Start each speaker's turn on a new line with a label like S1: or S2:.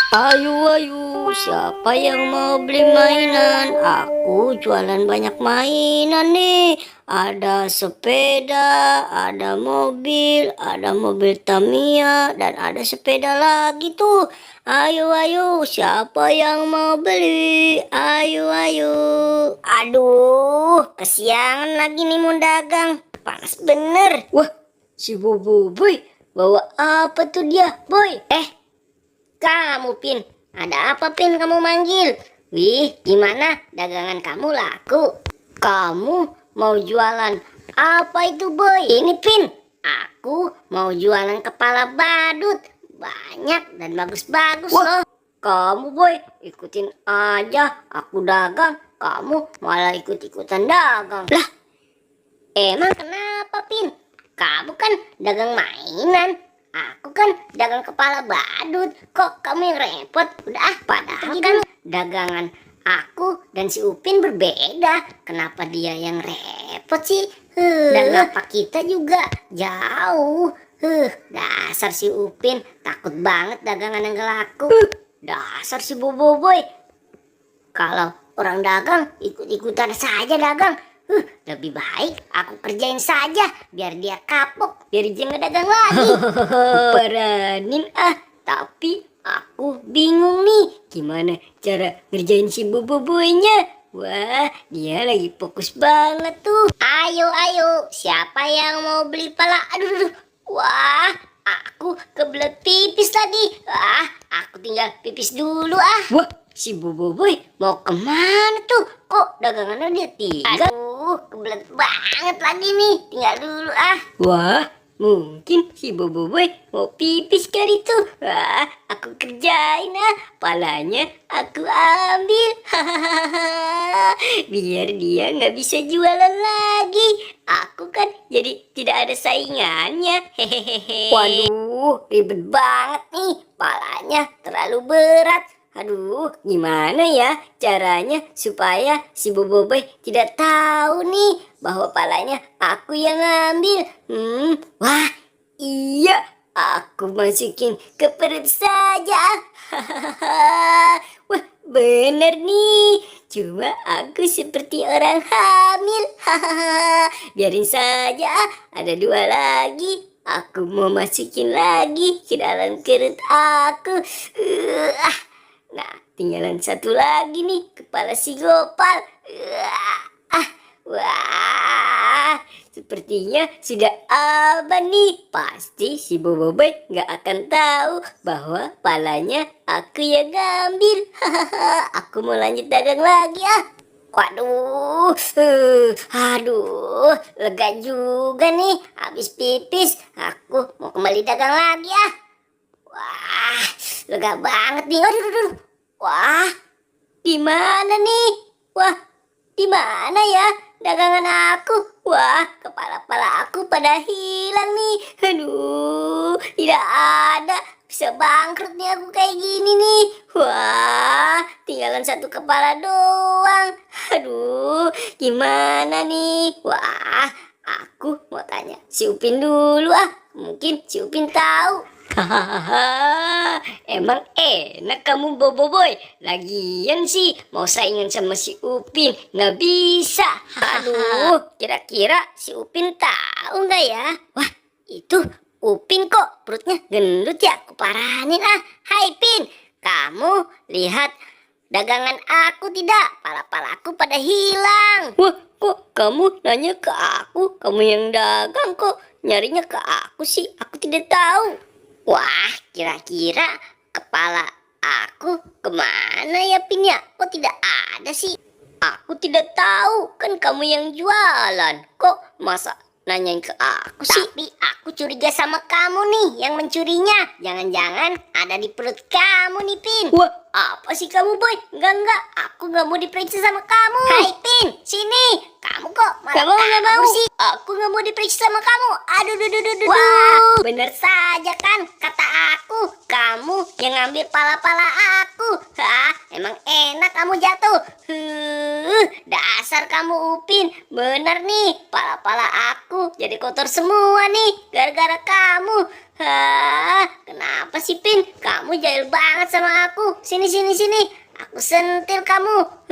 S1: Ayo, siapa yang mau beli mainan? Aku jualan banyak mainan nih. Ada sepeda, ada mobil Tamiya, dan ada sepeda lagi tuh. Ayo, siapa yang mau beli? Ayo. Aduh, kesiangan lagi nih mau dagang. Panas bener. Wah, si Bobo Boy bawa apa tuh dia, Boy? Kamu, Pin. Ada apa, Pin, kamu manggil? Wih, gimana dagangan kamu laku? Kamu mau jualan apa itu, Boy? Ini, Pin. Aku mau jualan kepala badut. Banyak dan bagus-bagus loh. Kamu, Boy, ikutin aja. Aku dagang, kamu malah ikut-ikutan dagang. Lah, emang kenapa, Pin? Kamu kan dagang mainan. Aku kan dagang kepala badut. Kok kamu yang repot? Udah padahal kan dagangan aku dan si Upin berbeda. Kenapa dia yang repot sih? Dan apa kita juga jauh. Dasar si Upin takut banget dagangan yang gak laku. Dasar si Bobo Boy. Kalau orang dagang ikut-ikutan saja dagang. Lebih baik aku kerjain saja biar dia kapok, biar dia nggak dagang lagi. Peranin tapi aku bingung nih gimana cara ngerjain si boboiboynya. Wah, dia lagi fokus banget tuh. Ayo, siapa yang mau beli pala? Aduh. Wah, aku kebelet pipis lagi. Aku tinggal pipis dulu. Wah, si Boboiboy mau kemana tuh? Kok dagangannya dia tinggal? Aduh, kebelet banget lagi nih. Tinggal dulu. Wah, mungkin si Boboiboy mau pipis kali tuh. Wah, aku kerjain. Palanya aku ambil. Biar dia nggak bisa jualan lagi. Aku kan jadi tidak ada saingannya. Hehehe. Waduh, ribet banget nih. Palanya terlalu berat. Aduh, gimana ya caranya supaya si Boboiboy tidak tahu nih bahwa palanya aku yang ngambil. Wah, iya, aku masukin ke perut saja. Wah, bener nih. Cuma aku seperti orang hamil. Biarin saja, ada 2 lagi. Aku mau masukin lagi ke dalam perut aku. Nah, tinggalan 1 lagi nih, kepala si Gopal. Wah, sepertinya sudah aman nih. Pasti si Boboiboy nggak akan tahu bahwa palanya aku yang ngambil. Aku mau lanjut dagang lagi. Waduh, aduh, lega juga nih. Habis pipis, aku mau kembali dagang lagi. Wah, lega banget nih. Aduh. Wah, di mana nih? Wah, di mana ya dagangan aku? Wah, kepala-kepala aku pada hilang nih. Aduh, tidak ada. Bisa bangkrut nih aku kayak gini nih. Wah, tinggalan 1 kepala doang. Aduh, gimana nih? Wah, aku mau tanya si Upin dulu. Mungkin si Upin tahu. Hahaha, emang enak kamu Boboiboy. Lagian sih mau saingan sama si Upin nggak bisa. Aduh, kira-kira si Upin tahu nggak ya? Wah, itu Upin kok perutnya gendut ya? Kuparanin. Hai Pin, kamu lihat dagangan aku tidak? Pala-palaku pada hilang. Wah, kok kamu nanya ke aku? Kamu yang dagang kok nyarinya ke aku sih? Aku tidak tahu. Wah, kira-kira kepala aku kemana ya, Pin ya? Kok tidak ada sih? Aku tidak tahu, kan kamu yang jualan. Kok masa nanyain ke aku sih? Tapi aku curiga sama kamu nih yang mencurinya. Jangan-jangan ada di perut kamu nih, Pin. Wah, apa sih kamu, Boy? Enggak. Aku nggak mau diperiksa sama kamu. Hai, Pin, sini. Kamu kok malah nggak mau sih? Aku nggak mau diperiksa sama kamu. Aduh. Wah, bener saja kan kata aku. Kamu yang ngambil pala-pala aku. Emang enak kamu jatuh. Dasar kamu Upin. Bener nih, pala-pala aku jadi kotor semua nih gara-gara kamu. Kenapa sih Pin? Kamu jahil banget sama aku. Sini sini sini. Aku sentil kamu.